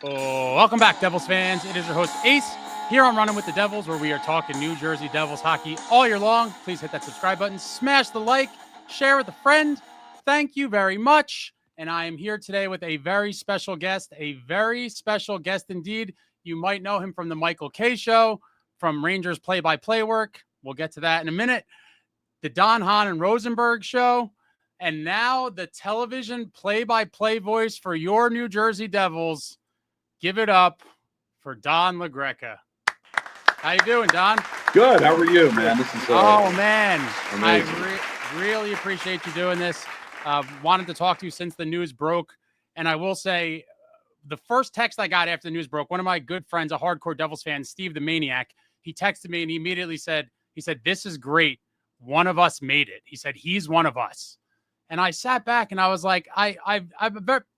Oh, welcome back, Devils fans. It is your host, Ace, here on Running with the Devils, where we are talking New Jersey Devils hockey all year long. Please hit that subscribe button, smash the like, share with a friend. Thank you very much. And I am here today with a very special guest indeed. You might know him from the Michael K Show, from Rangers play-by-play work. We'll get to that in a minute. The Don, Hahn, and Rosenberg Show. And now the television play-by-play voice for your New Jersey Devils. Give it up for Don La Greca. How you doing, Don? Good. How are you, man? This is oh man, amazing. I really appreciate you doing this. Wanted to talk to you since the news broke, and I will say, the first text I got after the news broke, one of my good friends, a hardcore Devils fan, Steve the Maniac, he texted me and he immediately said, "This is great. One of us made it." He said, "He's one of us." And I sat back and I was like, I'm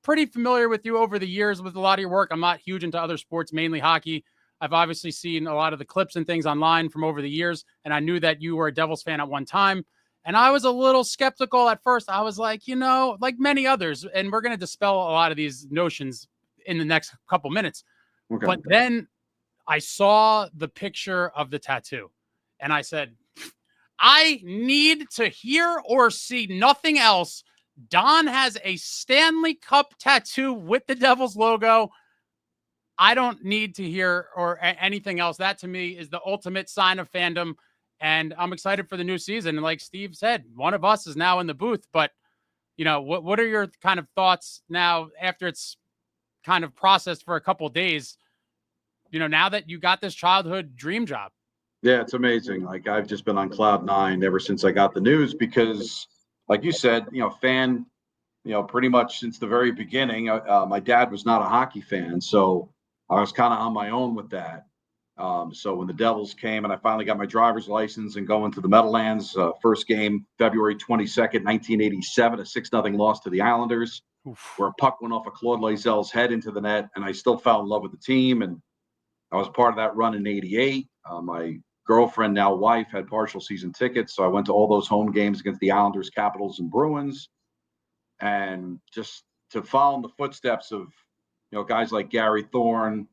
pretty familiar with you over the years with a lot of your work. I'm not huge into other sports, mainly hockey. I've obviously seen a lot of the clips and things online from over the years. And I knew that you were a Devils fan at one time. And I was a little skeptical at first. I was like, like many others, and we're going to dispel a lot of these notions in the next couple minutes. Okay. But then I saw the picture of the tattoo and I said, I need to hear or see nothing else. Don has a Stanley Cup tattoo with the Devils logo. I don't need to hear or anything else. That to me is the ultimate sign of fandom. And I'm excited for the new season. And like Steve said, one of us is now in the booth. But, what are your kind of thoughts now after it's kind of processed for a couple of days, now that you got this childhood dream job? Yeah, it's amazing. Like, I've just been on cloud nine ever since I got the news because, like you said, fan, pretty much since the very beginning. My dad was not a hockey fan, so I was kind of on my own with that. So when the Devils came and I finally got my driver's license and going to the Meadowlands, first game, February 22nd, 1987, a 6-0 loss to the Islanders, where a puck went off of Claude Loisel's head into the net, and I still fell in love with the team. And I was part of that run in '88. My girlfriend, now wife, had partial season tickets, so I went to all those home games against the Islanders, Capitals, and Bruins. And just to follow in the footsteps of, guys like Gary Thorne,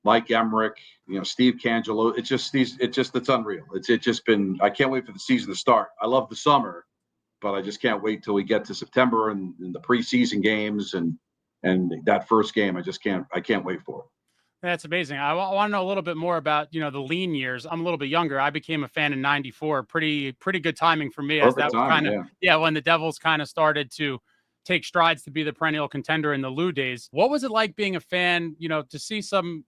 Mike Emrick, Steve Cangelo, it's unreal. It's just been, I can't wait for the season to start. I love the summer, but I just can't wait till we get to September and the preseason games and that first game. I can't wait for it. That's amazing. I want to know a little bit more about, the lean years. I'm a little bit younger. I became a fan in '94. Pretty good timing for me. Perfect as that was timing, kind of, when the Devils kind of started to take strides to be the perennial contender in the Lou days. What was it like being a fan, to see some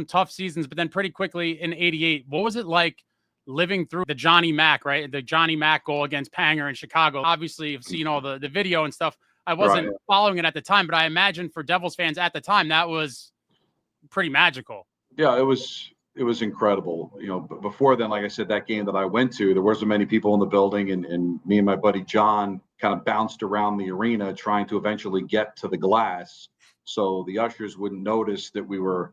tough seasons, but then pretty quickly in '88, what was it like living through the Johnny Mac, right? The Johnny Mac goal against Panger in Chicago. Obviously, you've seen all the video and stuff. I wasn't following it at the time, but I imagine for Devils fans at the time, that was pretty magical. Yeah, it was incredible. But before then, like I said, that game that I went to, there wasn't many people in the building, and me and my buddy John kind of bounced around the arena trying to eventually get to the glass so the ushers wouldn't notice that we were,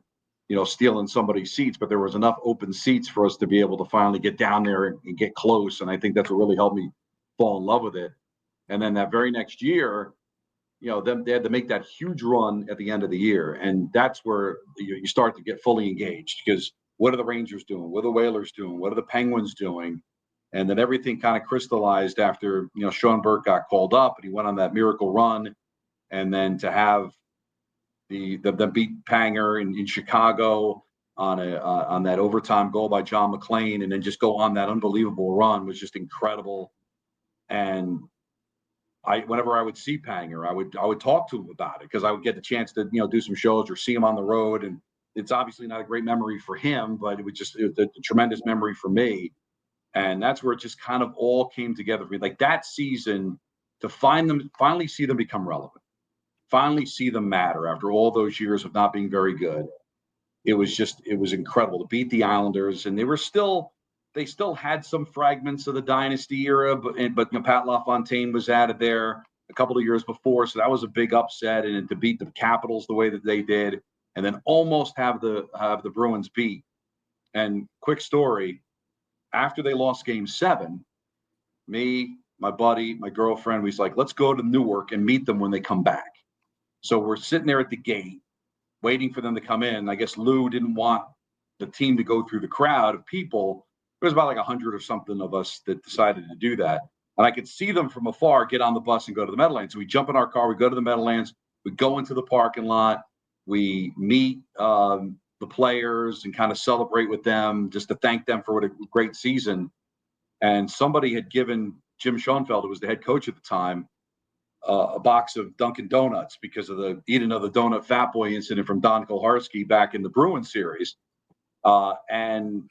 stealing somebody's seats, but there was enough open seats for us to be able to finally get down there and get close. And I think that's what really helped me fall in love with it. And then that very next year, they had to make that huge run at the end of the year. And that's where you start to get fully engaged, because what are the Rangers doing? What are the Whalers doing? What are the Penguins doing? And then everything kind of crystallized after, Sean Burke got called up and he went on that miracle run. And then to have the beat Panger in Chicago on that overtime goal by John McClain, and then just go on that unbelievable run was just incredible. And whenever I would see Panger, I would talk to him about it, because I would get the chance to do some shows or see him on the road, and it's obviously not a great memory for him, but it was a tremendous memory for me. And that's where it just kind of all came together for me. Like that season, to finally see them become relevant, finally see them matter after all those years of not being very good. It was incredible to beat the Islanders, and they still had some fragments of the dynasty era, but Pat LaFontaine was added there a couple of years before, so that was a big upset. And to beat the Capitals the way that they did, and then almost have the Bruins beat. And quick story, after they lost Game 7, me, my buddy, my girlfriend, we was like, let's go to Newark and meet them when they come back. So we're sitting there at the gate waiting for them to come in. I guess Lou didn't want the team to go through the crowd of people. There was about like 100 or something of us that decided to do that. And I could see them from afar get on the bus and go to the Meadowlands. So we jump in our car, we go to the Meadowlands, we go into the parking lot, we meet the players and kind of celebrate with them just to thank them for what a great season. And somebody had given Jim Schoenfeld, who was the head coach at the time, a box of Dunkin' Donuts because of the eating of the donut fat boy incident from Don Koharski back in the Bruins series. And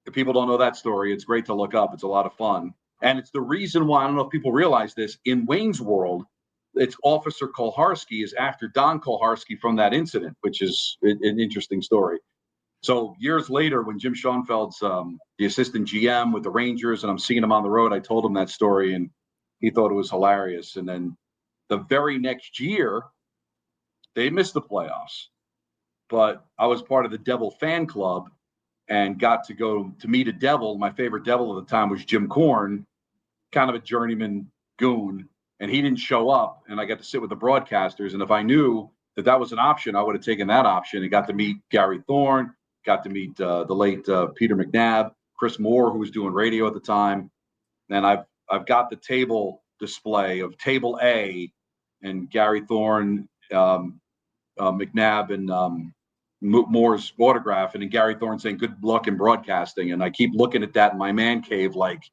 if people don't know that story, it's great to look up. It's a lot of fun. And it's the reason why, I don't know if people realize this, in Wayne's World, it's Officer Koharski is after Don Koharski from that incident, which is an interesting story. So years later, when Jim Schoenfeld's the assistant GM with the Rangers, and I'm seeing him on the road, I told him that story, and he thought it was hilarious. And then the very next year, they missed the playoffs. But I was part of the Devil fan club and got to go to meet a Devil. My favorite Devil at the time was Jim Korn, kind of a journeyman goon, and he didn't show up. And I got to sit with the broadcasters. And if I knew that that was an option, I would have taken that option and got to meet Gary Thorne, got to meet the late Peter McNabb, Chris Moore, who was doing radio at the time. And I've got the table display of Table A and Gary Thorne, McNabb, and Moore's autograph, and then Gary Thorne saying good luck in broadcasting. And I keep looking at that in my man cave like,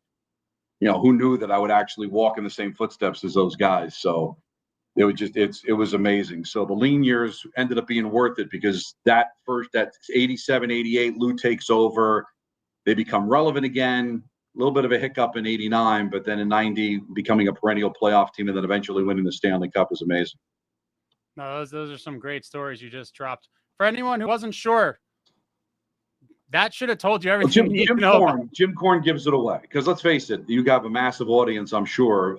you know, who knew that I would actually walk in the same footsteps as those guys. So it was just, it was amazing. So the lean years ended up being worth it because that 87, 88, Lou takes over. They become relevant again. A little bit of a hiccup in 89, but then in 90, becoming a perennial playoff team and then eventually winning the Stanley Cup is amazing. No, those are some great stories you just dropped. For anyone who wasn't sure, that should have told you everything you need to know. Jim Korn gives it away because let's face it, you got a massive audience, I'm sure.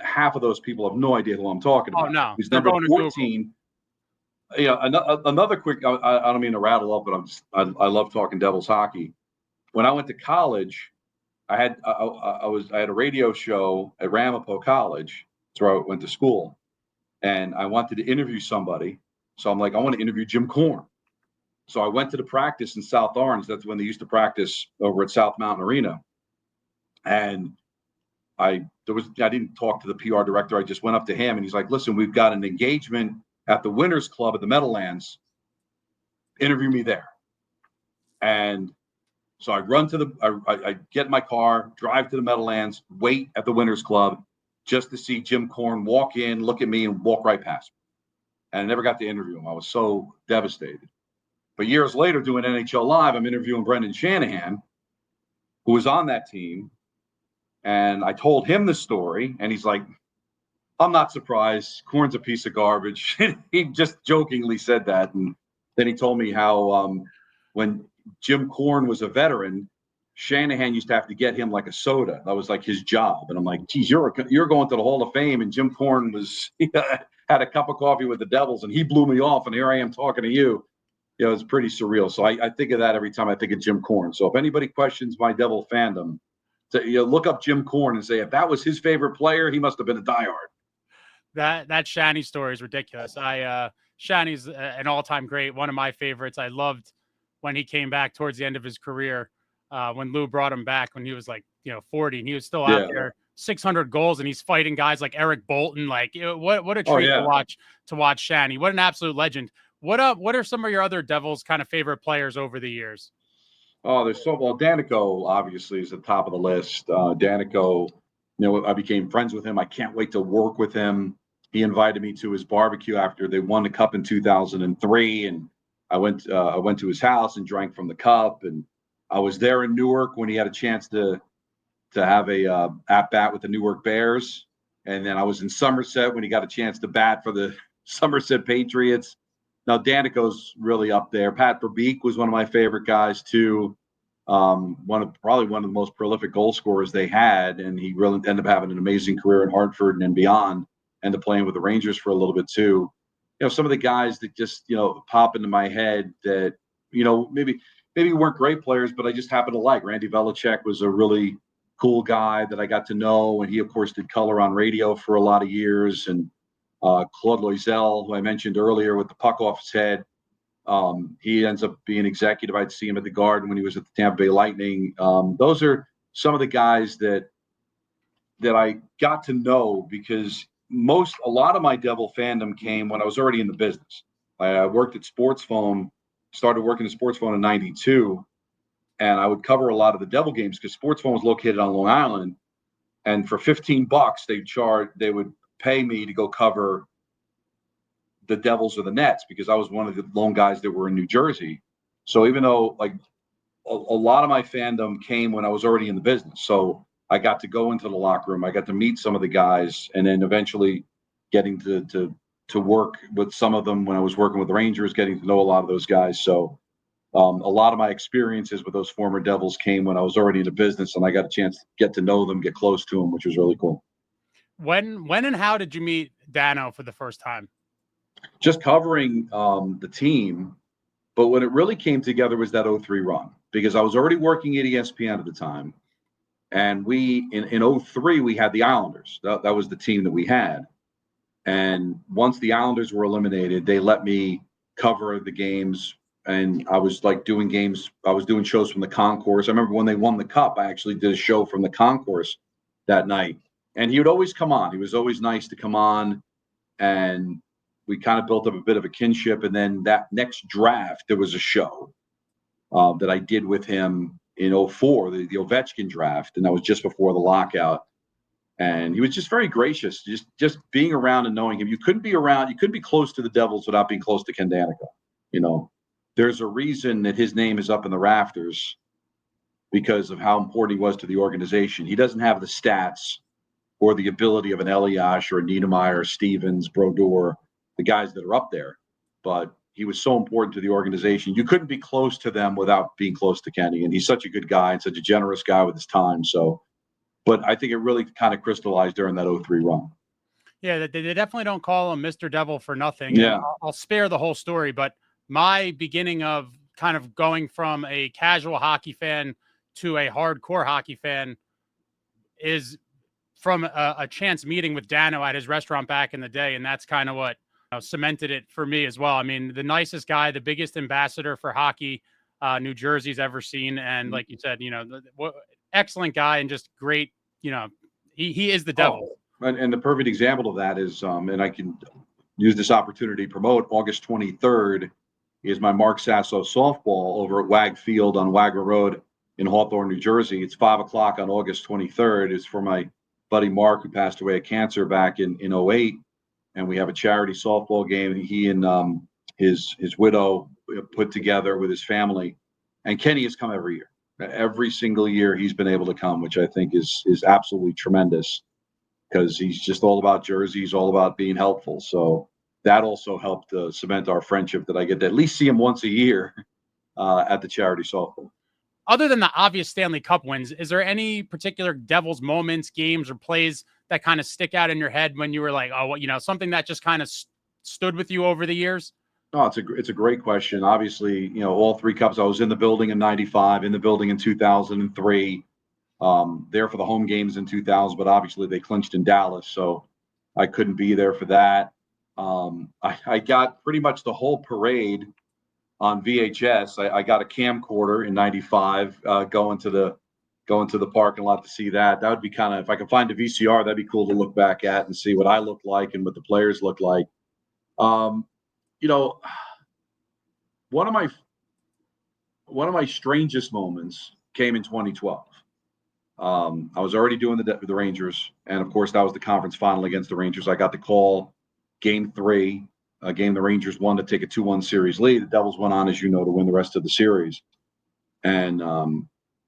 Half of those people have no idea who I'm talking about. Oh, no. He's number 14. Yeah, another quick, I don't mean to rattle up, but I love talking Devils hockey. When I went to college, I had a radio show at Ramapo College. That's where I went to school. And I wanted to interview somebody. So I'm like, I want to interview Jim Korn. So I went to the practice in South Orange. That's when they used to practice over at South Mountain Arena. And I didn't talk to the PR director. I just went up to him and he's like, listen, we've got an engagement at the Winners Club at the Meadowlands. Interview me there. And so I run to I get in my car, drive to the Meadowlands, wait at the Winners Club just to see Jim Korn walk in, look at me, and walk right past me. And I never got to interview him. I was so devastated. But years later, doing NHL Live, I'm interviewing Brendan Shanahan, who was on that team. And I told him the story, and he's like, I'm not surprised. Korn's a piece of garbage. He just jokingly said that. And then he told me how when Jim Korn was a veteran, Shanahan used to have to get him like a soda. That was like his job. And I'm like, geez, you're going to the Hall of Fame. And Jim Korn had a cup of coffee with the Devils, and he blew me off. And here I am talking to you. You know, it's pretty surreal. So I think of that every time I think of Jim Korn. So if anybody questions my Devil fandom, look up Jim Korn and say, if that was his favorite player, he must have been a diehard. That Shanny story is ridiculous. Shanny's an all-time great, one of my favorites. I loved when he came back towards the end of his career, when Lou brought him back when he was like, 40, and he was still out there, 600 goals, and he's fighting guys like Eric Bolton. Like, what a treat to watch Shanny. What an absolute legend. What are some of your other Devils kind of favorite players over the years? Oh, Daneyko obviously is at the top of the list. Daneyko, I became friends with him. I can't wait to work with him. He invited me to his barbecue after they won the cup in 2003, and I went to his house and drank from the cup. And I was there in Newark when he had a chance to have a at bat with the Newark Bears, and then I was in Somerset when he got a chance to bat for the Somerset Patriots. Now Daneyko's really up there. Pat Verbeek was one of my favorite guys too. Probably one of the most prolific goal scorers they had, and he really ended up having an amazing career in Hartford and beyond. Ended up playing with the Rangers for a little bit too. Some of the guys that just pop into my head that maybe weren't great players, but I just happen to like. Randy Belichick was a really cool guy that I got to know, and he of course did color on radio for a lot of years. And Claude Loisel, who I mentioned earlier with the puck off his head, He ends up being executive. I'd see him at the Garden when he was at the Tampa Bay Lightning. Those are some of the guys that I got to know because a lot of my Devil fandom came when I was already in the business. I worked at Sports Phone, started working at Sports Phone in '92, and I would cover a lot of the Devil games because Sports Phone was located on Long Island. And for $15, they would pay me to go cover the Devils or the Nets because I was one of the lone guys that were in New Jersey. So even though like a lot of my fandom came when I was already in the business, so I got to go into the locker room, I got to meet some of the guys, and then eventually getting to work with some of them when I was working with the Rangers, getting to know a lot of those guys. So a lot of my experiences with those former Devils came when I was already in the business, and I got a chance to get to know them, get close to them, which was really cool. When and how did you meet Dano for the first time? Just covering the team, but when it really came together was that 03 run, because I was already working at ESPN at the time, and we in 03 we had the Islanders. That was the team that we had, and once the Islanders were eliminated, they let me cover the games, and I was like doing games. I was doing shows from the concourse. I remember when they won the cup, I actually did a show from the concourse that night, and he would always come on. He was always nice to come on, and we kind of built up a bit of a kinship. And then that next draft, there was a show that I did with him in 04, the Ovechkin draft. And that was just before the lockout. And he was just very gracious, just being around and knowing him. You couldn't be close to the Devils without being close to Ken Daneyko. You know, there's a reason that his name is up in the rafters because of how important he was to the organization. He doesn't have the stats or the ability of an Elias or a Niedermayer, Stevens, Brodeur, the guys that are up there, but he was so important to the organization. You couldn't be close to them without being close to Kenny, and he's such a good guy and such a generous guy with his time. So, but I think it really kind of crystallized during that 03 run. Yeah, they definitely don't call him Mr. Devil for nothing. Yeah. And I'll spare the whole story, but my beginning of kind of going from a casual hockey fan to a hardcore hockey fan is from a chance meeting with Dano at his restaurant back in the day. And that's kind of what cemented it for me as well. I mean, the nicest guy, the biggest ambassador for hockey New Jersey's ever seen. And like you said, excellent guy and just great, he is the Devil. Oh, and the perfect example of that is, and I can use this opportunity to promote, August 23rd is my Mark Sasso softball over at Wag Field on Wagner Road in Hawthorne, New Jersey. It's 5:00 on August 23rd. It's for my buddy Mark, who passed away of cancer back in 08. And we have a charity softball game he and his widow put together with his family. And Kenny has come every year. Every single year he's been able to come, which I think is absolutely tremendous because he's just all about Jersey. He's all about being helpful. So that also helped cement our friendship that I get to at least see him once a year at the charity softball. Other than the obvious Stanley Cup wins, is there any particular Devils moments, games, or plays that kind of stick out in your head when you were like, oh, something that just kind of stood with you over the years? No, it's a great question. Obviously, all three cups. I was in the building in '95, in the building in 2003, there for the home games in 2000. But obviously, they clinched in Dallas, so I couldn't be there for that. I got pretty much the whole parade on VHS. I got a camcorder in '95, going to the parking lot to see that. That would be kind of, if I could find a VCR, that'd be cool to look back at and see what I looked like and what the players looked like. One of my strangest moments came in 2012. I was already doing the Rangers, and of course that was the conference final against the Rangers. I got the call, Game 3, a game the Rangers won to take a 2-1 series lead. The Devils went on, as you know, to win the rest of the series. And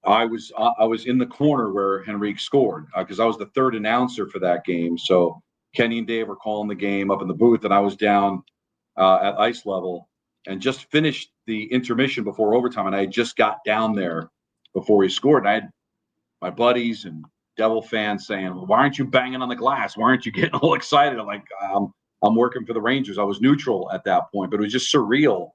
I was in the corner where Emrick scored because I was the third announcer for that game. So Kenny and Dave were calling the game up in the booth, and I was down at ice level and just finished the intermission before overtime. And I had just got down there before he scored. And I had my buddies and Devil fans saying, well, why aren't you banging on the glass? Why aren't you getting all excited? I'm like, I'm working for the Rangers. I was neutral at that point, but it was just surreal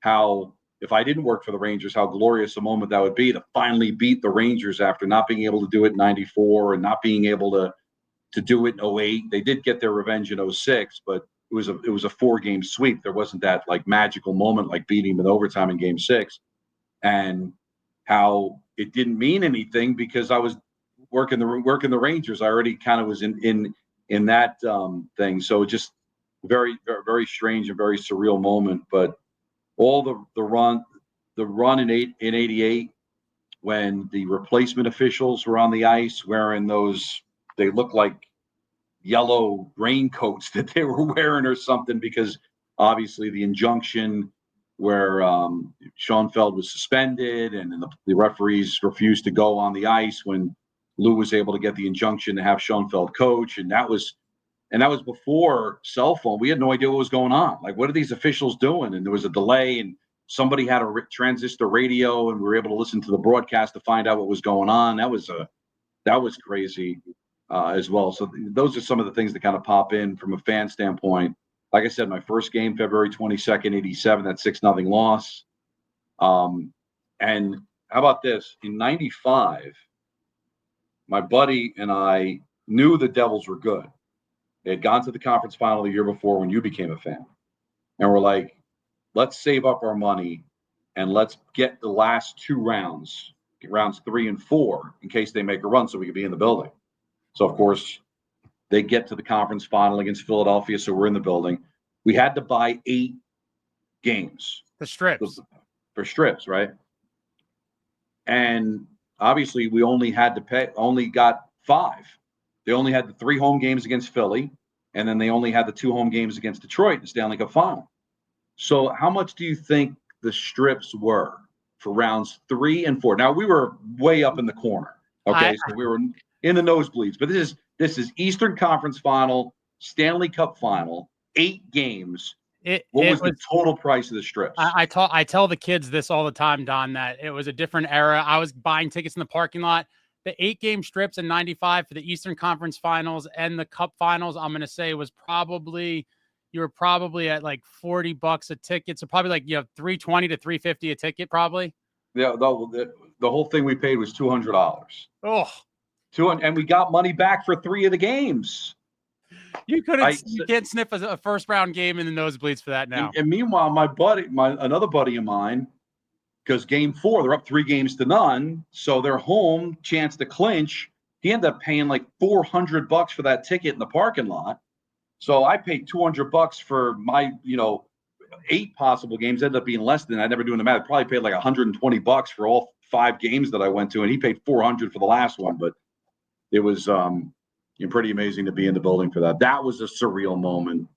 how, if I didn't work for the Rangers, how glorious a moment that would be to finally beat the Rangers after not being able to do it in '94 and not being able to do it in '08. They did get their revenge in '06, but it was a 4-game sweep. There wasn't that like magical moment like beating them in overtime in Game 6, and how it didn't mean anything because I was working the Rangers. I already kind of was in that thing. So just very, very, very strange and very surreal moment. But all the run in '88 when the replacement officials were on the ice wearing those, they looked like yellow raincoats that they were wearing or something, because obviously the injunction where Schoenfeld was suspended and the referees refused to go on the ice when Lou was able to get the injunction to have Schoenfeld coach. And that was before cell phone. We had no idea what was going on. Like, what are these officials doing? And there was a delay, and somebody had a transistor radio, and we were able to listen to the broadcast to find out what was going on. That was crazy as well. So those are some of the things that kind of pop in from a fan standpoint. Like I said, my first game, February 22nd, 87, that 6-0 loss. And how about this? In 95, my buddy and I knew the Devils were good. They had gone to the conference final the year before when you became a fan. And we're like, let's save up our money and let's get the last 2 rounds, rounds 3 and 4, in case they make a run so we could be in the building. So, of course, they get to the conference final against Philadelphia, so we're in the building. We had to buy 8 games. The strips. For strips, right? And obviously we only got 5. They only had the 3 home games against Philly, and then they only had the 2 home games against Detroit in the Stanley Cup final. So how much do you think the strips were for rounds 3 and 4? Now, we were way up in the corner. Okay, so we were in the nosebleeds, but this is Eastern Conference final, Stanley Cup final, 8 games. What was the total price of the strips? I tell the kids this all the time, Don, that it was a different era. I was buying tickets in the parking lot. The 8-game strips in 95 for the Eastern Conference finals and the Cup finals, I'm going to say was probably, you were probably at like $40 a ticket. So probably like, $320 to $350 a ticket, probably. Yeah, the whole thing we paid was $200. Oh, and we got money back for 3 of the games. You can't sniff a first round game in the nosebleeds for that now. And meanwhile, another buddy of mine, because Game 4, they're up 3-0, so they're home, chance to clinch. He ended up paying like $400 for that ticket in the parking lot. So I paid $200 for my, 8 possible games. Ended up being less than that. I never doing the math. I probably paid like $120 for all 5 games that I went to, and he paid $400 for the last one. But it was pretty amazing to be in the building for that. That was a surreal moment.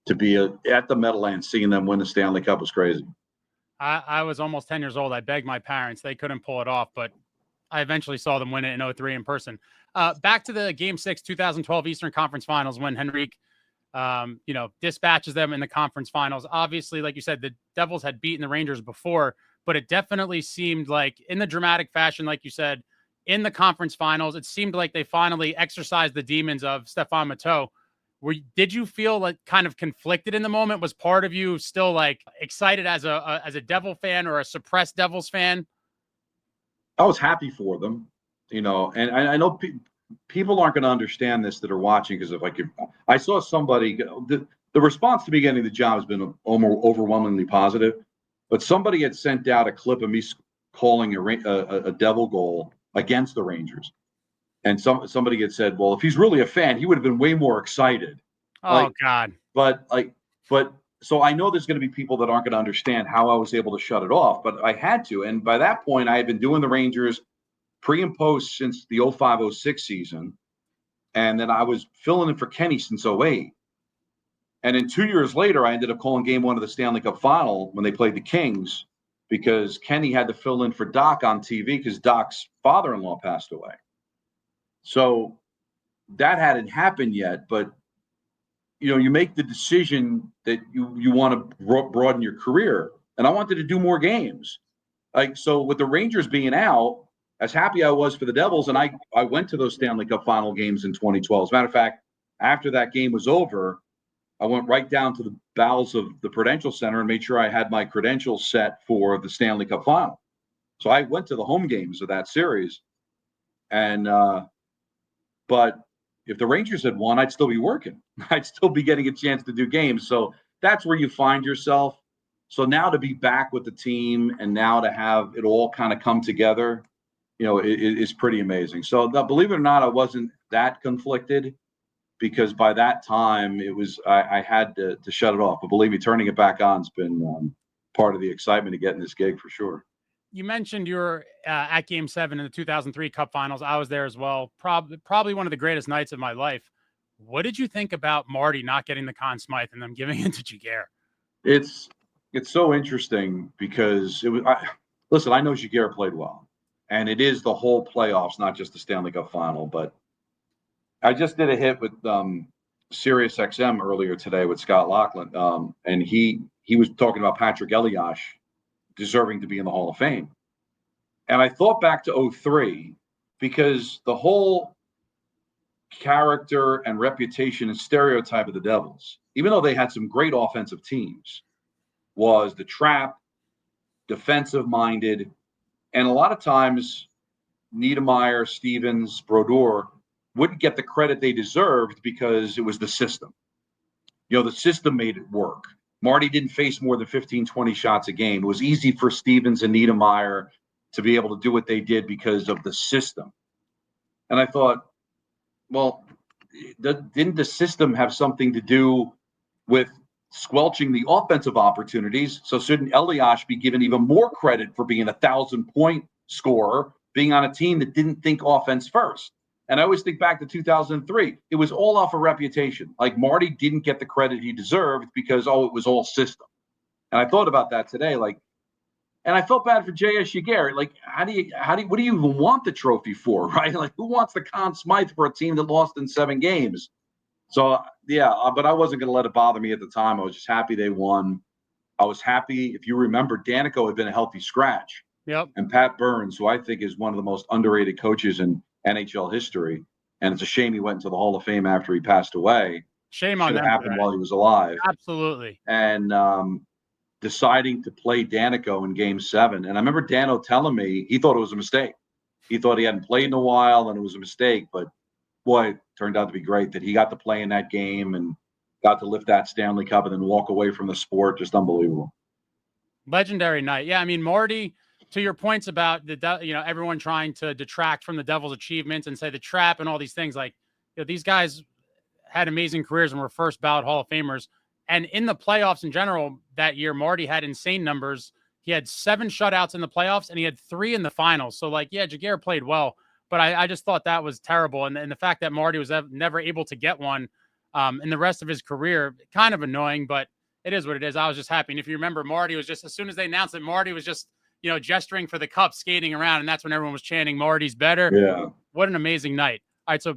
To be at the Meadowlands, seeing them win the Stanley Cup was crazy. I was almost 10 years old. I begged my parents. They couldn't pull it off, but I eventually saw them win it in 2003 in person. Back to the Game 6, 2012 Eastern Conference Finals when Emrick, dispatches them in the conference finals. Obviously, like you said, the Devils had beaten the Rangers before, but it definitely seemed like in the dramatic fashion, like you said, in the conference finals, it seemed like they finally exercised the demons of Stéphane Matteau. Did you feel like kind of conflicted in the moment? Was part of you still like excited as a Devil fan or a suppressed Devils fan? I was happy for them, and I know people aren't going to understand this that are watching, because I saw somebody, the response to me getting the job has been overwhelmingly positive, but somebody had sent out a clip of me calling a Devil goal against the Rangers. And somebody had said, well, if he's really a fan, he would have been way more excited. Oh, God. But so I know there's going to be people that aren't going to understand how I was able to shut it off, but I had to. And by that point, I had been doing the Rangers pre and post since the 05-06 season. And then I was filling in for Kenny since 08. And then 2 years later, I ended up calling Game 1 of the Stanley Cup final when they played the Kings, because Kenny had to fill in for Doc on TV because Doc's father-in-law passed away. So that hadn't happened yet, but you make the decision that you want to broaden your career, and I wanted to do more games. So with the Rangers being out, as happy I was for the Devils, and I went to those Stanley Cup final games in 2012. As a matter of fact, after that game was over, I went right down to the bowels of the Prudential Center and made sure I had my credentials set for the Stanley Cup final. So I went to the home games of that series, and but if the Rangers had won, I'd still be working. I'd still be getting a chance to do games. So that's where you find yourself. So now to be back with the team and now to have it all kind of come together, is pretty amazing. So believe it or not, I wasn't that conflicted, because by that time it was, I had to shut it off. But believe me, turning it back on has been part of the excitement of getting this gig for sure. You mentioned you were at Game 7 in the 2003 Cup Finals. I was there as well. Probably one of the greatest nights of my life. What did you think about Marty not getting the Conn Smythe and them giving it to Jacques? It's so interesting because it was. Listen, I know Jacques played well, and it is the whole playoffs, not just the Stanley Cup Final. But I just did a hit with Sirius XM earlier today with Scott Laughlin, and he was talking about Patrik Elias deserving to be in the Hall of Fame. And I thought back to 2003 because the whole character and reputation and stereotype of the Devils, even though they had some great offensive teams, was the trap, defensive-minded, and a lot of times Niedermayer, Stevens, Brodeur wouldn't get the credit they deserved because it was the system. The system made it work. Marty didn't face more than 15, 20 shots a game. It was easy for Stevens and Niedermayer to be able to do what they did because of the system. And I thought, well, didn't the system have something to do with squelching the offensive opportunities? So shouldn't Elias be given even more credit for being a 1,000-point scorer, being on a team that didn't think offense first? And I always think back to 2003. It was all off of reputation. Like, Marty didn't get the credit he deserved because, it was all system. And I thought about that today. And I felt bad for J.S. Jacques. Like, what do you even want the trophy for, right? Like, who wants the Conn Smythe for a team that lost in 7 games? So, yeah, but I wasn't going to let it bother me at the time. I was just happy they won. I was happy. If you remember, Daneyko had been a healthy scratch. Yep. And Pat Burns, who I think is one of the most underrated coaches in NHL history, and it's a shame he went into the Hall of Fame after he passed away. Shame on them. Should have happened while he was alive. Absolutely. And deciding to play Daneyko in Game 7. And I remember Dano telling me he thought it was a mistake. He thought he hadn't played in a while and it was a mistake. But, boy, it turned out to be great that he got to play in that game and got to lift that Stanley Cup and then walk away from the sport. Just unbelievable. Legendary night. Yeah, I mean, Marty, to your points about everyone trying to detract from the Devils' achievements and say the trap and all these things, these guys had amazing careers and were first ballot Hall of Famers. And in the playoffs in general that year, Marty had insane numbers. He had 7 shutouts in the playoffs and he had 3 in the finals. So Jacques played well, but I just thought that was terrible. And the fact that Marty was never able to get one in the rest of his career, kind of annoying, but it is what it is. I was just happy. And if you remember, Marty was just, as soon as they announced it, Marty was just, gesturing for the cup, skating around. And that's when everyone was chanting, Marty's better. Yeah. What an amazing night. All right. So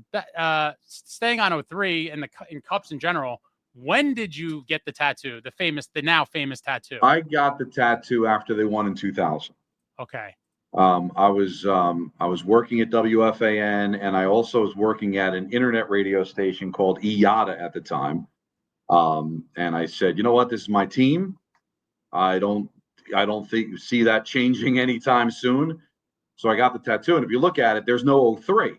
staying on 03 and in cups in general, when did you get the tattoo? The now famous tattoo? I got the tattoo after they won in 2000. Okay. I was working at WFAN, and I also was working at an internet radio station called IATA at the time. And I said, you know what, this is my team. I don't see that changing anytime soon. So I got the tattoo. And if you look at it, there's no 03.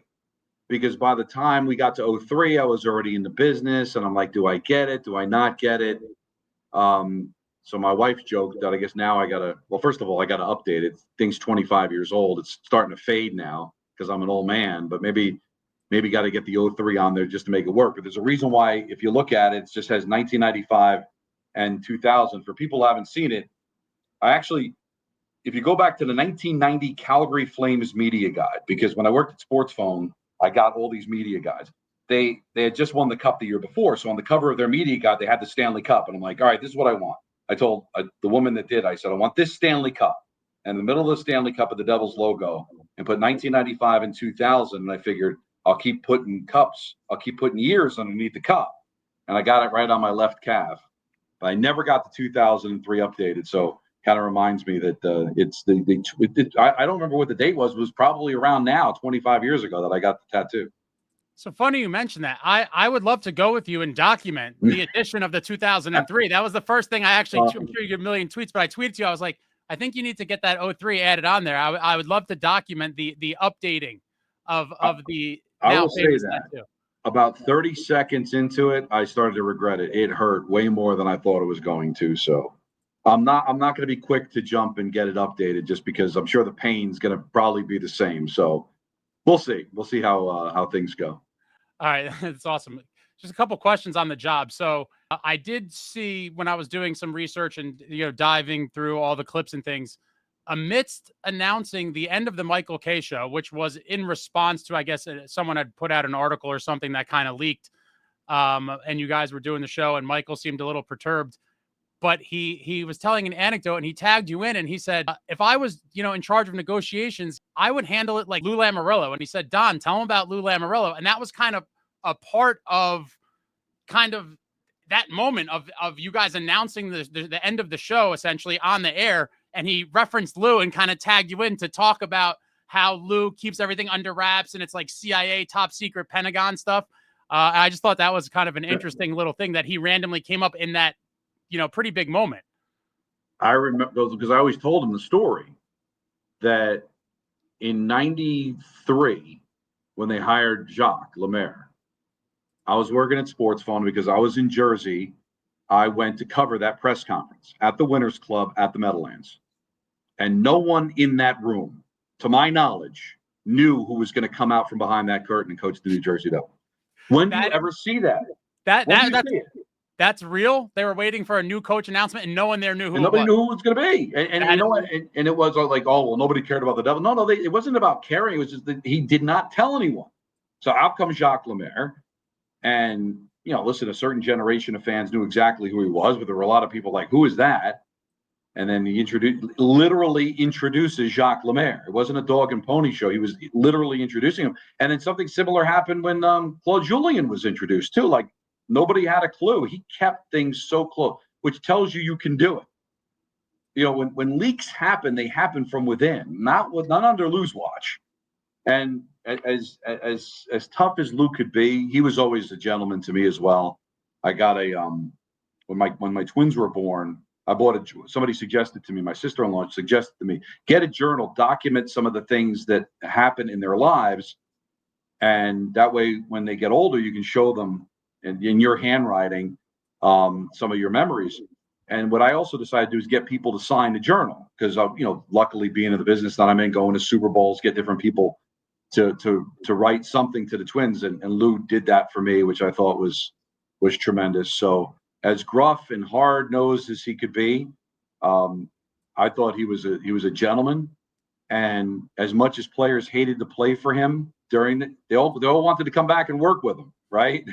Because by the time we got to 03, I was already in the business, and I'm like, do I get it? Do I not get it? So my wife joked that I guess now first of all, I got to update it. Thing's 25 years old. It's starting to fade now because I'm an old man, but maybe got to get the 03 on there just to make it work. But there's a reason why, if you look at it, it just has 1995 and 2000. For people who haven't seen it, if you go back to the 1990 Calgary Flames media guide, because when I worked at Sports Phone, I got all these media guides. They had just won the cup the year before. So on the cover of their media guide, they had the Stanley Cup. And I'm like, all right, this is what I want. I told the woman that did, I said, I want this Stanley Cup. And in the middle of the Stanley Cup of the Devils logo, and put 1995 and 2000. And I figured I'll keep putting cups. I'll keep putting years underneath the cup. And I got it right on my left calf. But I never got the 2003 updated. So kind of reminds me that I don't remember what the date was. It was probably around now, 25 years ago, that I got the tattoo. So funny you mentioned that. I would love to go with you and document the addition of the 2003. That was the first thing I actually, I'm sure you get a million tweets, but I tweeted to you. I was like, I think you need to get that 03 added on there. I would love to document the updating of the I will say that. tattoo. about 30 seconds into it, I started to regret it. It hurt way more than I thought it was going to. So I'm not going to be quick to jump and get it updated just because I'm sure the pain's going to probably be the same. So we'll see. We'll see how things go. All right. That's awesome. Just a couple questions on the job. So I did see when I was doing some research and, diving through all the clips and things, amidst announcing the end of the Michael Kay show, which was in response to, I guess, someone had put out an article or something that kind of leaked, and you guys were doing the show, and Michael seemed a little perturbed, but he was telling an anecdote, and he tagged you in, and he said, if I was, in charge of negotiations, I would handle it like Lou Lamoriello. And he said, Don, tell him about Lou Lamoriello. And that was kind of a part of that moment of you guys announcing the end of the show, essentially on the air. And he referenced Lou and kind of tagged you in to talk about how Lou keeps everything under wraps and it's like CIA top secret Pentagon stuff. I just thought that was kind of an interesting little thing that he randomly came up in that, pretty big moment. I remember because I always told him the story that in '93, when they hired Jacques Lemaire, I was working at Sports Phone because I was in Jersey. I went to cover that press conference at the Winners Club at the Meadowlands. And no one in that room, to my knowledge, knew who was going to come out from behind that curtain and coach the New Jersey Devils. When do you ever see that? That's real. They were waiting for a new coach announcement, and no one there knew who. And nobody knew who it was going to be. And you know what? And it was like, oh well, nobody cared about the Devils. No, it wasn't about caring. It was just that he did not tell anyone. So out comes Jacques Lemaire, and listen, a certain generation of fans knew exactly who he was, but there were a lot of people like, who is that? And then he literally introduces Jacques Lemaire. It wasn't a dog and pony show. He was literally introducing him. And then something similar happened when Claude Julien was introduced too. Like nobody had a clue. He kept things so close, which tells you can do it. When leaks happen, they happen from within, not under Lou's watch. And as tough as Lou could be, he was always a gentleman to me as well. I got when my twins were born, I bought somebody suggested to me, my sister-in-law suggested to me, get a journal, document some of the things that happen in their lives. And that way, when they get older, you can show them in your handwriting some of your memories. And what I also decided to do is get people to sign the journal because, luckily being in the business that I'm in, going to Super Bowls, get different people to write something to the twins. And Lou did that for me, which I thought was tremendous. So as gruff and hard-nosed as he could be, I thought he was a gentleman. And as much as players hated to play for him they all wanted to come back and work with him, right?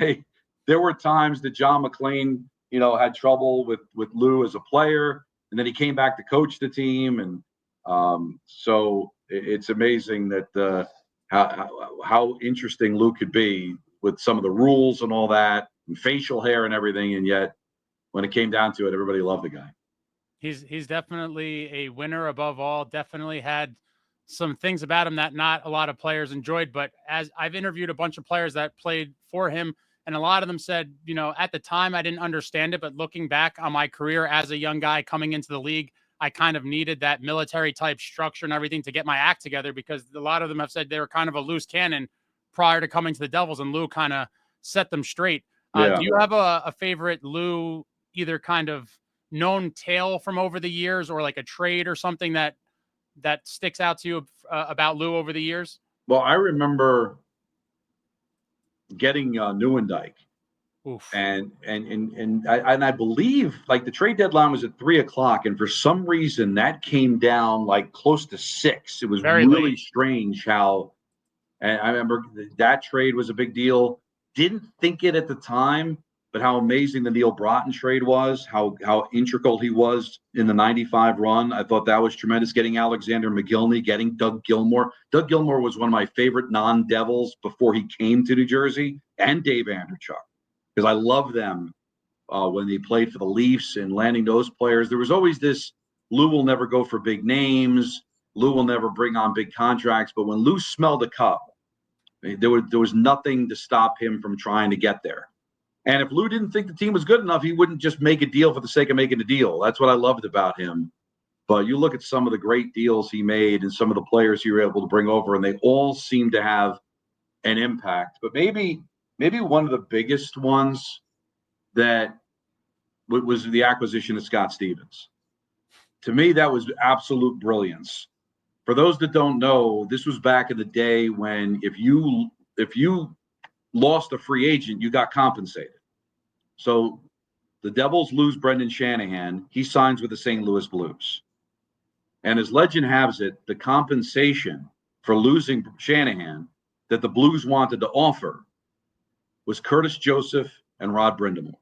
There were times that John McClain, had trouble with Lou as a player, and then he came back to coach the team. And so it's amazing that how interesting Lou could be with some of the rules and all that, and facial hair and everything, and yet when it came down to it, everybody loved the guy. He's definitely a winner above all. Definitely had some things about him that not a lot of players enjoyed. But as I've interviewed a bunch of players that played for him, and a lot of them said, at the time I didn't understand it, but looking back on my career as a young guy coming into the league, I kind of needed that military type structure and everything to get my act together, because a lot of them have said they were kind of a loose cannon prior to coming to the Devils, and Lou kind of set them straight. Do you have a favorite Lou, either kind of known tale from over the years or like a trade or something that sticks out to you about Lou over the years? Well, I remember getting Nieuwendyk. Oof. And I believe like the trade deadline was at 3:00, and for some reason that came down like close to 6. It was very really late. Strange how, and I remember that trade was a big deal. Didn't think it at the time, but how amazing the Neil Broughton trade was, how integral he was in the 95 run. I thought that was tremendous. Getting Alexander McGillney, getting Doug Gilmour. Doug Gilmour was one of my favorite non-Devils before he came to New Jersey, and Dave Andrechuk, because I love them when they played for the Leafs, and landing those players. There was always this, Lou will never go for big names. Lou will never bring on big contracts. But when Lou smelled the cup, there was nothing to stop him from trying to get there. And if Lou didn't think the team was good enough, he wouldn't just make a deal for the sake of making a deal. That's what I loved about him. But you look at some of the great deals he made and some of the players he were able to bring over, and they all seem to have an impact. But maybe maybe one of the biggest ones that was the acquisition of Scott Stevens. To me, that was absolute brilliance. For those that don't know, this was back in the day when if you lost a free agent, you got compensated. So the Devils lose Brendan Shanahan. He signs with the St. Louis Blues. And as legend has it, the compensation for losing Shanahan that the Blues wanted to offer was Curtis Joseph and Rod Brind'Amour.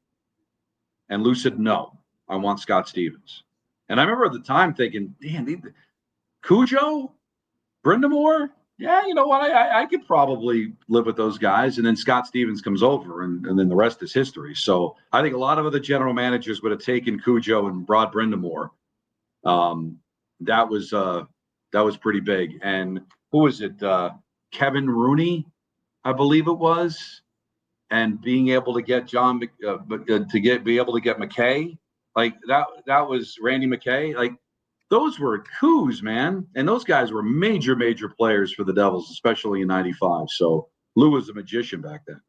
And Lou said, no, I want Scott Stevens. And I remember at the time thinking, damn, Cujo, Brind'Amour, yeah, you know what? I could probably live with those guys. And then Scott Stevens comes over, and then the rest is history. So I think a lot of other general managers would have taken Cujo and Rod Brind'Amour. That was pretty big. And who was it? Kevin Rooney, I believe it was. And being able to get be able to get McKay, like that was Randy McKay. Like those were coups, man. And those guys were major players for the Devils, especially in '95. So Lou was a magician back then.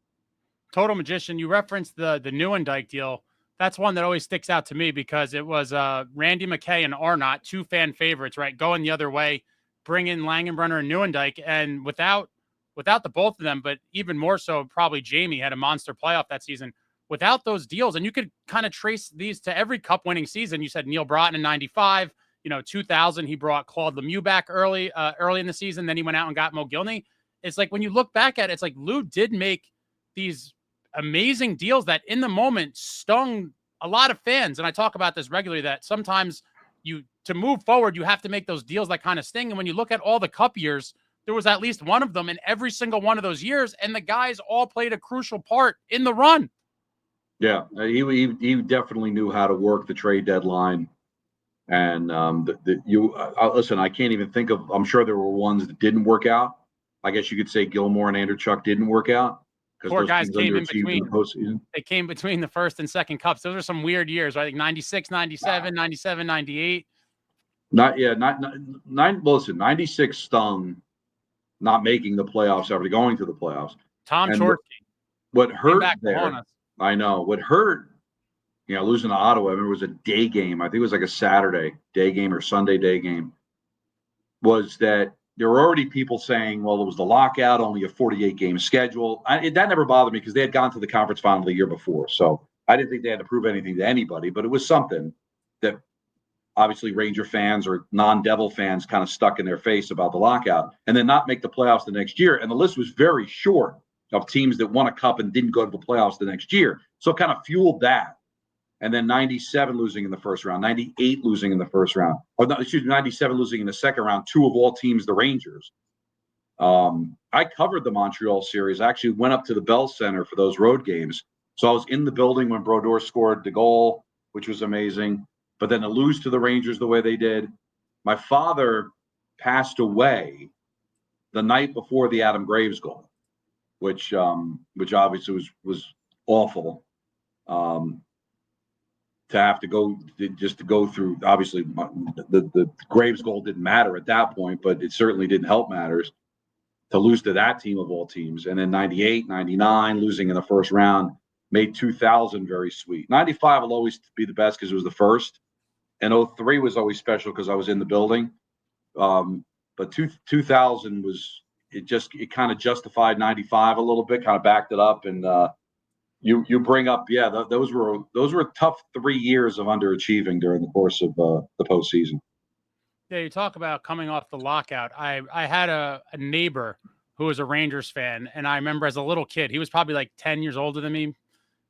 Total magician. You referenced the Nieuwendyk deal. That's one that always sticks out to me because it was Randy McKay and Arnott, two fan favorites, right? Going the other way, bring in Langenbrunner and Nieuwendyk, and without the both of them, but even more so, probably Jamie had a monster playoff that season. Without those deals, and you could kind of trace these to every cup winning season. You said Neil Broughton in '95, 2000, he brought Claude Lemieux back early in the season. Then he went out and got Mo Gilney. It's like when you look back at it, it's like Lou did make these amazing deals that in the moment stung a lot of fans. And I talk about this regularly, that sometimes to move forward, you have to make those deals that kind of sting. And when you look at all the cup years, there was at least one of them in every single one of those years, and the guys all played a crucial part in the run. Yeah, he definitely knew how to work the trade deadline. And listen, I can't even think of. I'm sure there were ones that didn't work out. I guess you could say Gilmore and Andreychuk didn't work out because Poor those guys came in underachieved between. the postseason. They came between the first and second cups. Those are some weird years, right? Like 96, 97, 97, 98. Listen, 96 stung. Not making the playoffs after going to the playoffs. Tom Chorsky. What hurt there, I know. What hurt, losing to Ottawa, I remember it was a day game. I think it was like a Saturday day game or Sunday day game, was that there were already people saying, well, it was the lockout, only a 48-game schedule. That never bothered me because they had gone to the conference final the year before. So I didn't think they had to prove anything to anybody, but it was something that obviously Ranger fans or non-Devil fans kind of stuck in their face about the lockout, and then not make the playoffs the next year. And the list was very short of teams that won a cup and didn't go to the playoffs the next year. So it kind of fueled that. And then 97 losing in the first round, 98 losing in the first round, 97 losing in the second round, two of all teams, the Rangers. I covered the Montreal series. I actually went up to the Bell Center for those road games. So I was in the building when Brodeur scored the goal, which was amazing. But then to lose to the Rangers the way they did. My father passed away the night before the Adam Graves goal, which obviously was awful. To have to go through, obviously the Graves goal didn't matter at that point, but it certainly didn't help matters to lose to that team of all teams. And then 98, 99, losing in the first round, made 2000 very sweet. 95 will always be the best because it was the first. And 03 was always special because I was in the building. But 2000 it kind of justified 95 a little bit, kind of backed it up. And you bring up, those were tough 3 years of underachieving during the course of the postseason. Yeah, you talk about coming off the lockout. I had a neighbor who was a Rangers fan, and I remember as a little kid, he was probably like 10 years older than me,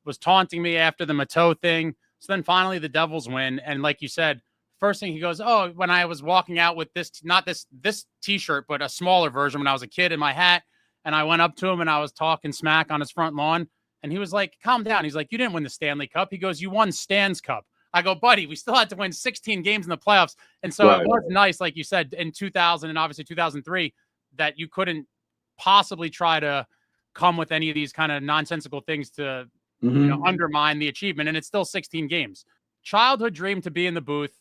was taunting me after the Mateau thing. So then finally the Devils win. And like you said, first thing he goes, oh, when I was walking out with this, not this t-shirt, but a smaller version when I was a kid in my hat. And I went up to him and I was talking smack on his front lawn. And he was like, calm down. He's like, you didn't win the Stanley Cup. He goes, you won Stan's Cup. I go, buddy, we still had to win 16 games in the playoffs. And so It was nice, like you said, in 2000 and obviously 2003, that you couldn't possibly try to come with any of these kind of nonsensical things to undermine the achievement. And it's still 16 games. Childhood dream to be in the booth.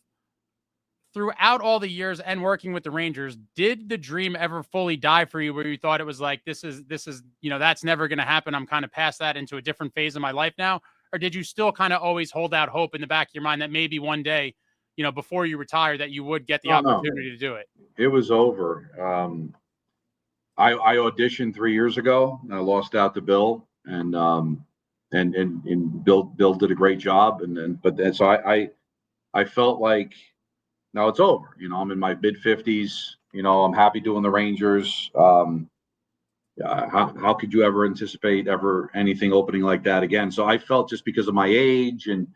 throughout all the years and working with the Rangers, did the dream ever fully die for you where you thought it was like, this is, that's never going to happen. I'm kind of past that into a different phase of my life now? Or did you still kind of always hold out hope in the back of your mind that maybe one day, before you retire, that you would get the opportunity to do it? It was over. I auditioned 3 years ago and I lost out to Bill and Bill did a great job. So I felt like, now it's over. I'm in my mid 50s. I'm happy doing the Rangers. How could you ever anticipate anything opening like that again? So I felt, just because of my age and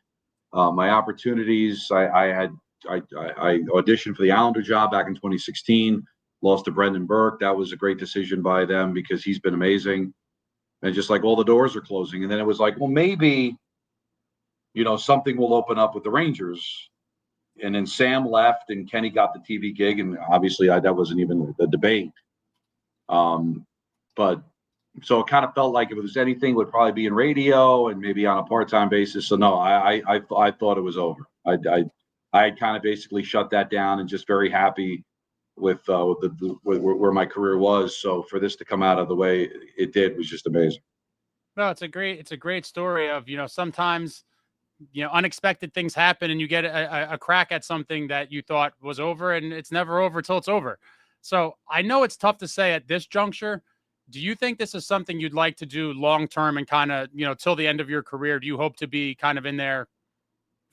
my opportunities, I auditioned for the Islander job back in 2016, lost to Brendan Burke. That was a great decision by them because he's been amazing. And just like all the doors are closing. And then it was like, well, maybe, something will open up with the Rangers. And then Sam left and Kenny got the TV gig. And obviously that wasn't even the debate. But so it kind of felt like if it was anything, it would probably be in radio and maybe on a part-time basis. So no, I thought it was over. I kind of basically shut that down and just very happy with where my career was. So for this to come out of the way it did was just amazing. No, it's a great story of, sometimes, unexpected things happen and you get a crack at something that you thought was over, and it's never over till it's over. So I know it's tough to say at this juncture. Do you think this is something you'd like to do long-term and kind of, till the end of your career? Do you hope to be kind of in there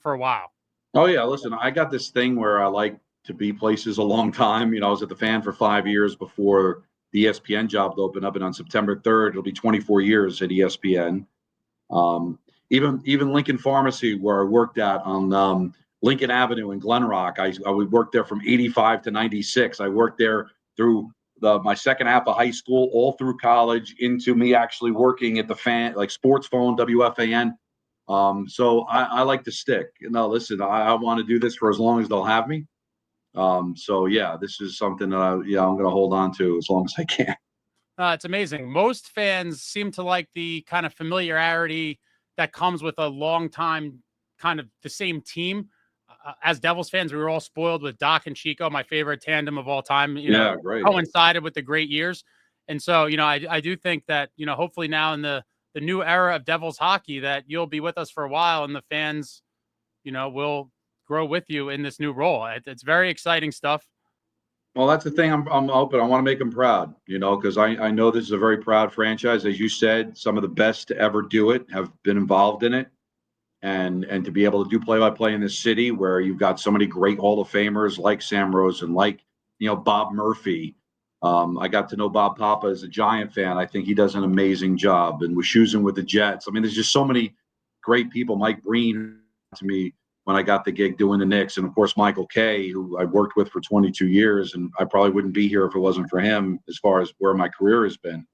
for a while? Oh yeah. Listen, I got this thing where I like to be places a long time. I was at the Fan for 5 years before the ESPN job opened up, and on September 3rd, it'll be 24 years at ESPN. Even Lincoln Pharmacy, where I worked at on Lincoln Avenue in Glen Rock, I would work there from 85 to 96. I worked there through my second half of high school, all through college, into me actually working at the Fan, like Sports Phone, WFAN. So I like to stick. Listen, I want to do this for as long as they'll have me. So yeah, this is something that I'm going to hold on to as long as I can. It's amazing. Most fans seem to like the kind of familiarity that comes with a long time, kind of the same team. As Devils fans, we were all spoiled with Doc and Chico, my favorite tandem of all time, Great. Coincided with the great years. And so, I do think that, hopefully now in the new era of Devils hockey, that you'll be with us for a while and the fans, will grow with you in this new role. It's very exciting stuff. Well, that's the thing. I'm open. I want to make them proud, because I know this is a very proud franchise. As you said, some of the best to ever do it have been involved in it. And to be able to do play-by-play in this city where you've got so many great Hall of Famers like Sam Rosen, like, Bob Murphy. I got to know Bob Papa as a Giant fan. I think he does an amazing job. And Wischusen with the Jets. I mean, there's just so many great people. Mike Breen, to me, when I got the gig doing the Knicks. And, of course, Michael Kay, who I worked with for 22 years. And I probably wouldn't be here if it wasn't for him as far as where my career has been.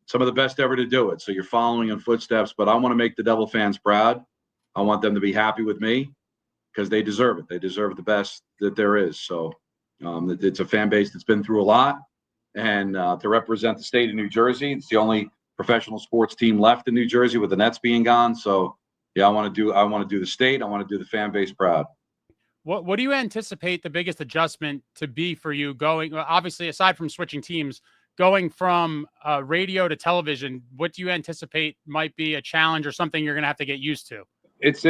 Some of the best ever to do it. So you're following in footsteps, but I want to make the Devil fans proud. I want them to be happy with me because they deserve it. They deserve the best that there is. So it's a fan base that's been through a lot, and to represent the state of New Jersey, it's the only professional sports team left in New Jersey with the Nets being gone. So yeah, I want to do the state. I want to do the fan base proud. What do you anticipate the biggest adjustment to be for you going, obviously, aside from switching teams, going from radio to television? What do you anticipate might be a challenge or something you're going to have to get used to? It's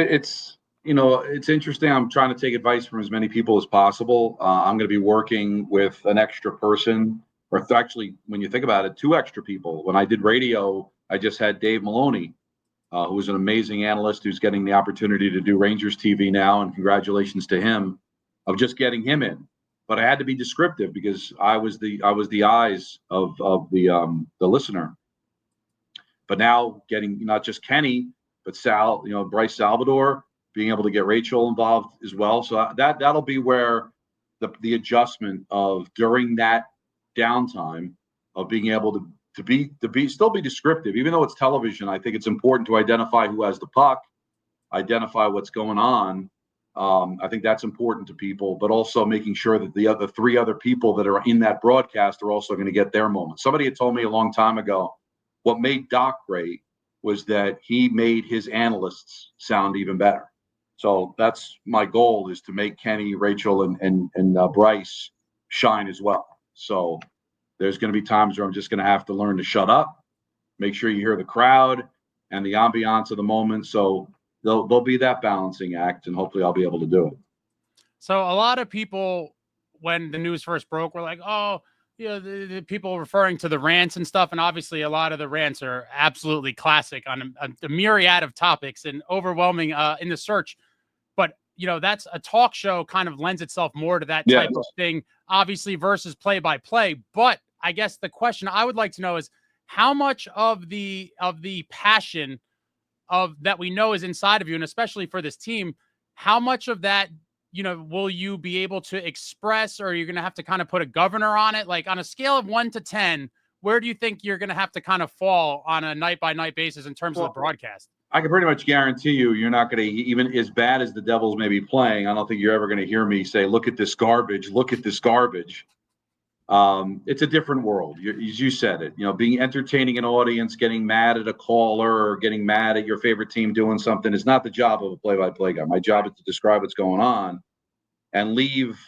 interesting. I'm trying to take advice from as many people as possible. I'm going to be working with an extra person, or actually, when you think about it, 2 extra people. When I did radio, I just had Dave Maloney, who is an amazing analyst who's getting the opportunity to do Rangers TV now, and congratulations to him of just getting him in. But I had to be descriptive because I was the eyes of the listener. But now getting not just Kenny, but Sal, Bryce Salvador, being able to get Rachel involved as well. So that'll be where the adjustment of during that downtime of being able to still be descriptive, even though it's television. I think it's important to identify who has the puck, identify what's going on. I think that's important to people, but also making sure that the other 3 other people that are in that broadcast are also going to get their moment. Somebody had told me a long time ago, what made Doc great was that he made his analysts sound even better. So that's my goal, is to make Kenny, Rachel, and Bryce shine as well. So there's going to be times where I'm just going to have to learn to shut up, make sure you hear the crowd and the ambiance of the moment. So there'll be that balancing act, and hopefully I'll be able to do it. So a lot of people, when the news first broke, were like, oh, the people referring to the rants and stuff. And obviously a lot of the rants are absolutely classic on a myriad of topics and overwhelming in the search. But, that's a talk show, kind of lends itself more to that type of thing, obviously, versus play-by-play. But I guess the question I would like to know is, how much of the passion of that we know is inside of you, and especially for this team, how much of that, will you be able to express, or you're going to have to kind of put a governor on it? Like on a scale of 1 to 10, where do you think you're going to have to kind of fall on a night by night basis in terms of the broadcast? I can pretty much guarantee you're not going to, even as bad as the Devils may be playing, I don't think you're ever going to hear me say, look at this garbage, look at this garbage. It's a different world. As you said it, being entertaining an audience, getting mad at a caller or getting mad at your favorite team doing something is not the job of a play-by-play guy. My job is to describe what's going on and leave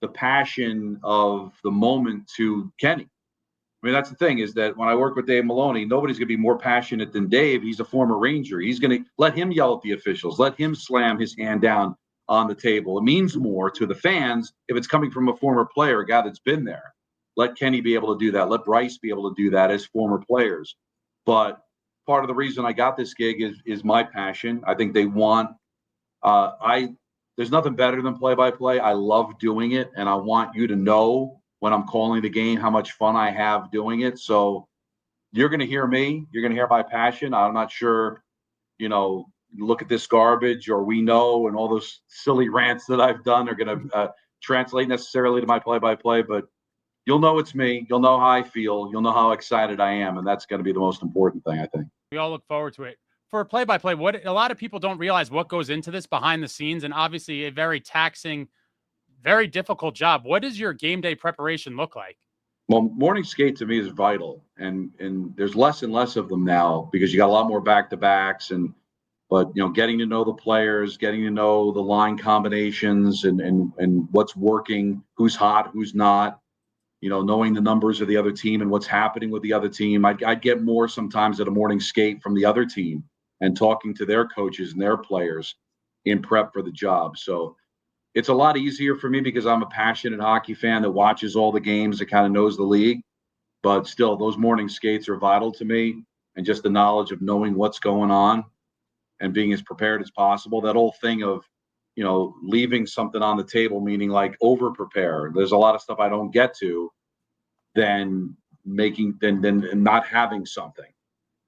the passion of the moment to Kenny. I mean, that's the thing, is that when I work with Dave Maloney, nobody's going to be more passionate than Dave. He's a former Ranger. He's going to let him yell at the officials, let him slam his hand down on the table. It means more to the fans if it's coming from a former player, a guy that's been there. Let Kenny be able to do that. Let Bryce be able to do that as former players. But part of the reason I got this gig is my passion. I think they want there's nothing better than play-by-play. I love doing it, and I want you to know when I'm calling the game how much fun I have doing it. So you're going to hear me. You're going to hear my passion. I'm not sure, look at this garbage, or we know, and all those silly rants that I've done are going to translate necessarily to my play-by-play, but you'll know it's me. You'll know how I feel. You'll know how excited I am, and that's going to be the most important thing, I think. We all look forward to it. For play-by-play, what a lot of people don't realize what goes into this behind the scenes, and obviously a very taxing, very difficult job. What does your game day preparation look like? Well, morning skate to me is vital, and there's less and less of them now because you got a lot more back-to-backs, but getting to know the players, getting to know the line combinations and what's working, who's hot, who's not, knowing the numbers of the other team and what's happening with the other team. I'd get more sometimes at a morning skate from the other team and talking to their coaches and their players in prep for the job. So it's a lot easier for me because I'm a passionate hockey fan that watches all the games, that kind of knows the league. But still, those morning skates are vital to me, and just the knowledge of knowing what's going on and being as prepared as possible. That whole thing of, leaving something on the table, meaning like over prepare. There's a lot of stuff I don't get to than not having something.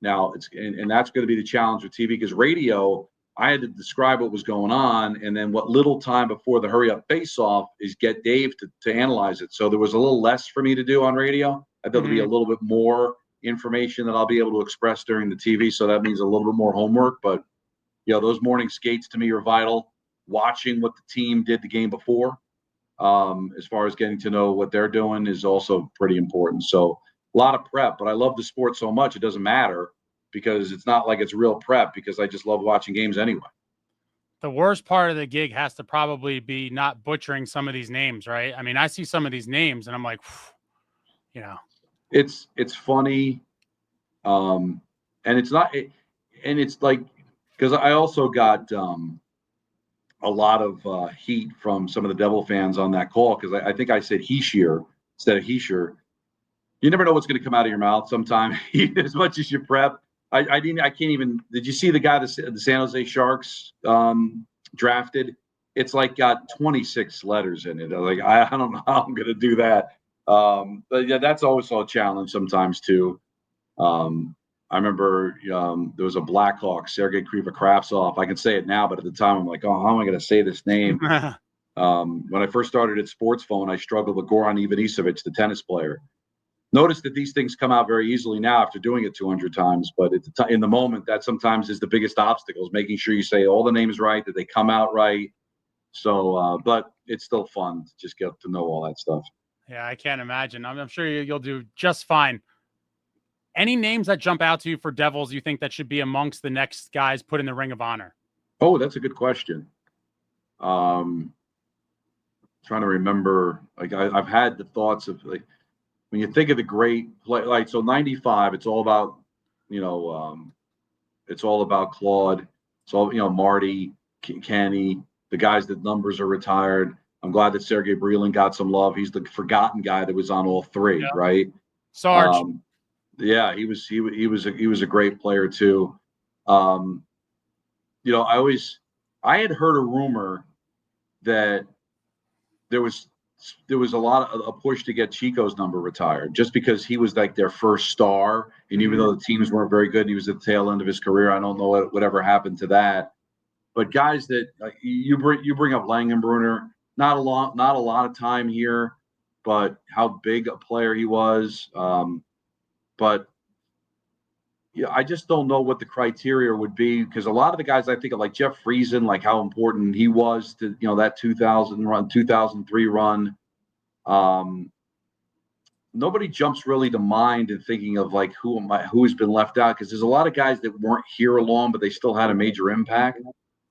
Now and that's going to be the challenge with TV, because radio, I had to describe what was going on, and then what little time before the hurry up face off is get Dave to analyze it. So there was a little less for me to do on radio. I thought there'll be a little bit more information that I'll be able to express during the TV. So that means a little bit more homework, but those morning skates to me are vital. Watching what the team did the game before, as far as getting to know what they're doing, is also pretty important. So a lot of prep, but I love the sport so much it doesn't matter, because it's not like it's real prep, because I just love watching games anyway. The worst part of the gig has to probably be not butchering some of these names, right? I mean, I see some of these names and I'm like, It's funny, and it's not, and it's like, because I also got a lot of heat from some of the Devil fans on that call, because I think I said Heishier instead of Heischer. You never know what's going to come out of your mouth sometime, as much as you prep. I can't even. Did you see the guy the San Jose Sharks drafted? It's like got 26 letters in it. I don't know how I'm going to do that. But yeah, that's always a challenge sometimes too. I remember there was a Blackhawk, Sergei Krivokrapsov. I can say it now, but at the time I'm like, oh, how am I going to say this name? When I first started at Sports Phone, I struggled with Goran Ivanisevic, the tennis player. Notice that these things come out very easily now after doing it 200 times, but in the moment, that sometimes is the biggest obstacle, is making sure you say all the names right, that they come out right. So, but it's still fun to just get to know all that stuff. Yeah, I can't imagine. I'm sure you'll do just fine. Any names that jump out to you for Devils you think that should be amongst the next guys put in the Ring of Honor? Oh, that's a good question. Trying to remember, like I've had the thoughts of like when you think of the great play, like so 95, it's all about, it's all about Claude. It's all, Marty, Kenny, the guys that numbers are retired. I'm glad that Sergei Brylin got some love. He's the forgotten guy that was on all three, right? Sarge. Yeah, he was a great player too. I had heard a rumor that there was a push to get Chico's number retired just because he was like their first star. And even though the teams weren't very good, and he was at the tail end of his career. I don't know whatever happened to that. But guys that you bring up Langenbrunner, not a lot of time here, but how big a player he was. But yeah, I just don't know what the criteria would be because a lot of the guys I think of, like Jeff Friesen, like how important he was to that 2003 run. Nobody jumps really to mind in thinking of like who's been left out because there's a lot of guys that weren't here long, but they still had a major impact.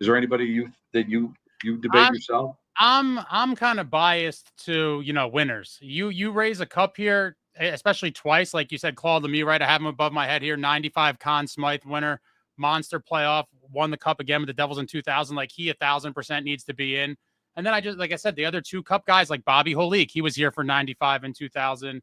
Is there anybody that you debate yourself? I'm kind of biased to winners. You raise a cup here, especially twice, like you said, Claude Lemieux, right? I have him above my head here. 95 Conn Smythe winner, monster playoff, won the cup again with the Devils in 2000. Like he 1,000% needs to be in. And then like I said, the other two cup guys like Bobby Holik, he was here for 95 and 2000.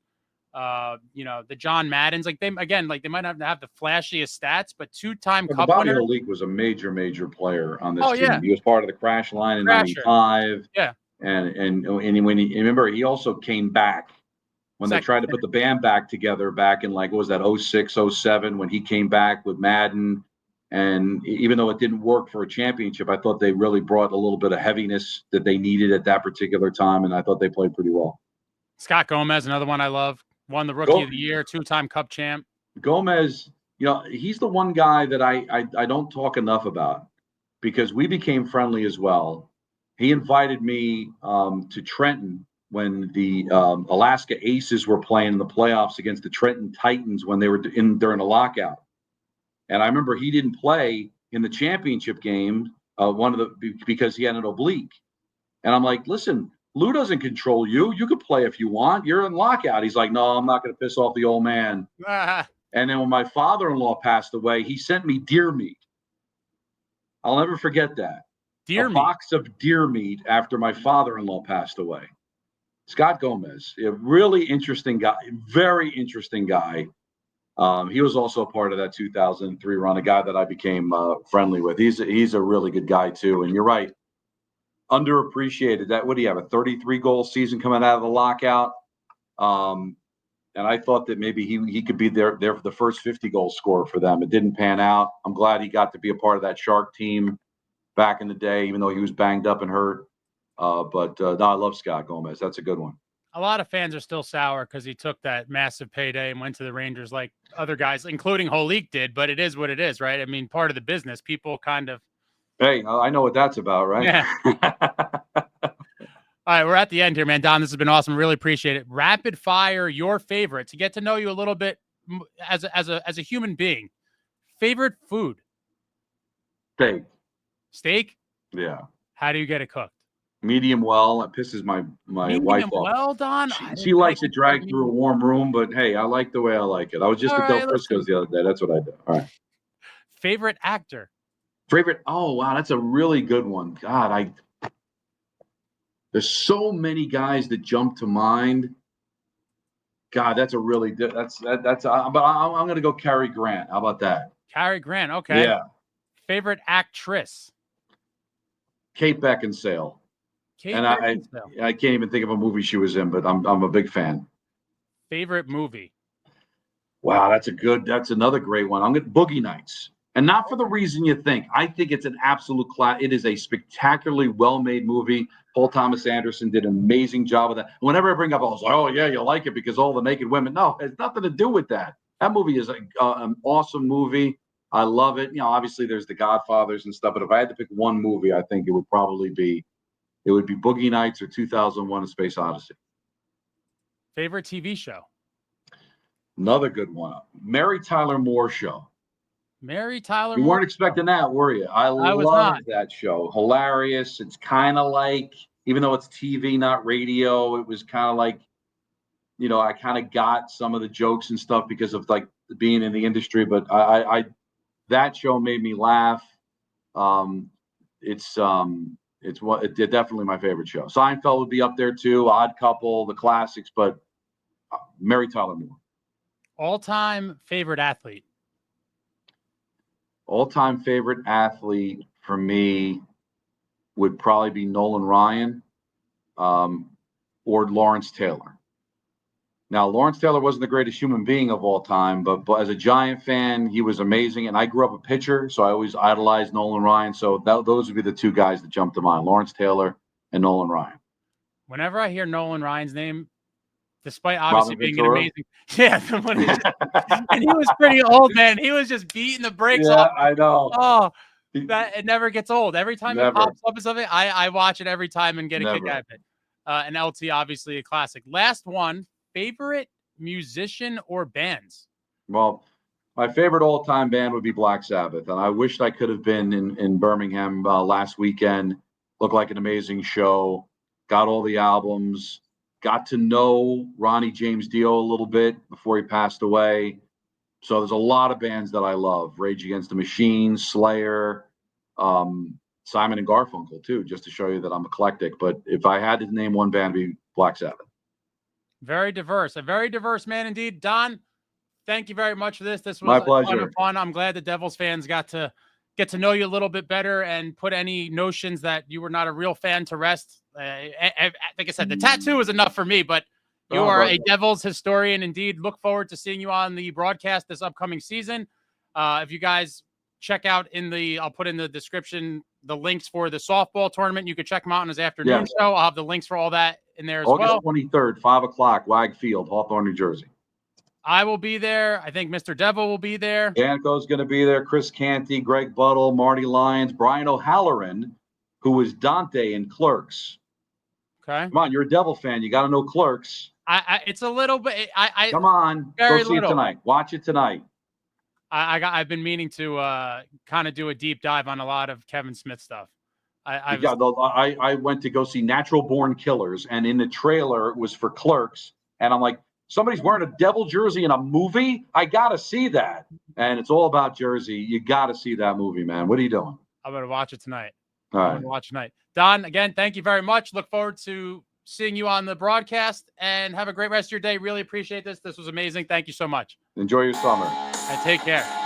The John Maddens, like they might not have the flashiest stats, but two-time cup Bobby winner. Holik was a major player on this team. Yeah. He was part of the crash line in 95. Yeah. And when remember, he also came back when they tried to put the band back together back in like, what was that, 06, 07, when he came back with Madden. And even though it didn't work for a championship, I thought they really brought a little bit of heaviness that they needed at that particular time. And I thought they played pretty well. Scott Gomez, another one I love. Won the Rookie of the Year, two-time Cup champ. Gomez, he's the one guy that I don't talk enough about because we became friendly as well. He invited me to Trenton when the Alaska Aces were playing in the playoffs against the Trenton Titans when they were during a lockout. And I remember he didn't play in the championship game, because he had an oblique. And I'm like, listen, Lou doesn't control you. You could play if you want. You're in lockout. He's like, no, I'm not going to piss off the old man. And then when my father-in-law passed away, he sent me deer meat. I'll never forget that. A box of deer meat after my father-in-law passed away. Scott Gomez, a really interesting guy, very interesting guy. He was also a part of that 2003 run, a guy that I became friendly with. He's a really good guy too. And you're right. Underappreciated. What do you have, a 33-goal season coming out of the lockout? And I thought that maybe he could be there for the first 50-goal scorer for them. It didn't pan out. I'm glad he got to be a part of that Shark team back in the day, even though he was banged up and hurt. But no, I love Scott Gomez. That's a good one. A lot of fans are still sour because he took that massive payday and went to the Rangers like other guys, including Holik did. But it is what it is, right? I mean, part of the business. People kind of. Hey, I know what that's about, right? Yeah. All right, we're at the end here, man. Don, this has been awesome. Really appreciate it. Rapid fire, your favorite, to get to know you a little bit as a human being. Favorite food? Steak? Yeah. How do you get it cooked? Medium well. It pisses my wife off. Well, Don. She likes it dragged through a warm room, but hey, I like the way I like it. I was just at Del Frisco's the other day. That's what I do. All right. Favorite actor? Oh, wow, that's a really good one. God, there's so many guys that jump to mind. God, that's a really but I'm going to go Cary Grant. How about that? Cary Grant, okay. Yeah. Favorite actress? Kate Beckinsale. I can't even think of a movie she was in, but I'm a big fan. Favorite movie? Wow, that's another great one. I'm going to Boogie Nights. And not for the reason you think. I think it's an absolute class. It is a spectacularly well-made movie. Paul Thomas Anderson did an amazing job of that. Whenever I bring up, I was like, oh, yeah, you like it because all the naked women. No, it has nothing to do with that. That movie is an awesome movie. I love it. Obviously there's The Godfathers and stuff, but if I had to pick one movie, I think it would be Boogie Nights or 2001: A Space Odyssey. Favorite TV show? Another good one. Mary Tyler Moore Show. Mary Tyler You Moore. weren't expecting that, were you? I was love not. that show. Hilarious. It's kind of like, even though it's TV, not radio, it was kind of like, you know, I kind of got some of the jokes and stuff because of like being in the industry. But I that show made me laugh. It's definitely my favorite show. Seinfeld would be up there too. Odd Couple, the classics, but Mary Tyler Moore. All-time favorite athlete. All-time favorite athlete for me would probably be Nolan Ryan, or Lawrence Taylor. Now, Lawrence Taylor wasn't the greatest human being of all time, but as a Giant fan, he was amazing. And I grew up a pitcher, so I always idolized Nolan Ryan. So those would be the two guys that jump to mind, Lawrence Taylor and Nolan Ryan. Whenever I hear Nolan Ryan's name, despite obviously being an amazing, and he was pretty old, man. He was just beating the brakes off. I know. Oh, that it never gets old. Every time it Never. pops up or something, I watch it every time and get a kick Never. out of it. And LT, obviously a classic. Last one, favorite musician or bands? Well, my favorite all-time band would be Black Sabbath, and I wished I could have been in Birmingham last weekend. Looked like an amazing show. Got all the albums. Got to know Ronnie James Dio a little bit before he passed away. So there's a lot of bands that I love. Rage Against the Machine, Slayer, Simon and Garfunkel too, just to show you that I'm eclectic. But if I had to name one band, it'd be Black Sabbath. Very diverse. A very diverse man indeed. Don, thank you very much for this. This was My a ton pleasure. of fun. I'm glad the Devils fans got to get to know you a little bit better and put any notions that you were not a real fan to rest. Like I said, the tattoo is enough for me, but you are a Devils historian indeed. Look forward to seeing you on the broadcast this upcoming season. If you guys check out I'll put in the description the links for the softball tournament. You can check them out on his afternoon show. I'll have the links for all that in there as well. August 23rd, 5 o'clock, Wag Field, Hawthorne, New Jersey. I will be there. I think Mr. Devil will be there. Daneyko's going to be there. Chris Canty, Greg Buttle, Marty Lyons, Brian O'Halloran, who was Dante in Clerks. Okay. Come on, you're a Devil fan. You got to know Clerks. It's a little bit. Come on, go see it tonight. Watch it tonight. I've been meaning to kind of do a deep dive on a lot of Kevin Smith stuff. I went to go see Natural Born Killers, and in the trailer it was for Clerks, and I'm like, somebody's wearing a Devil jersey in a movie? I got to see that. And it's all about Jersey. You got to see that movie, man. What are you doing? I'm going to watch it tonight. All right. I'm going to watch tonight. Don, again, thank you very much. Look forward to seeing you on the broadcast, and have a great rest of your day. Really appreciate this. This was amazing. Thank you so much. Enjoy your summer. And take care.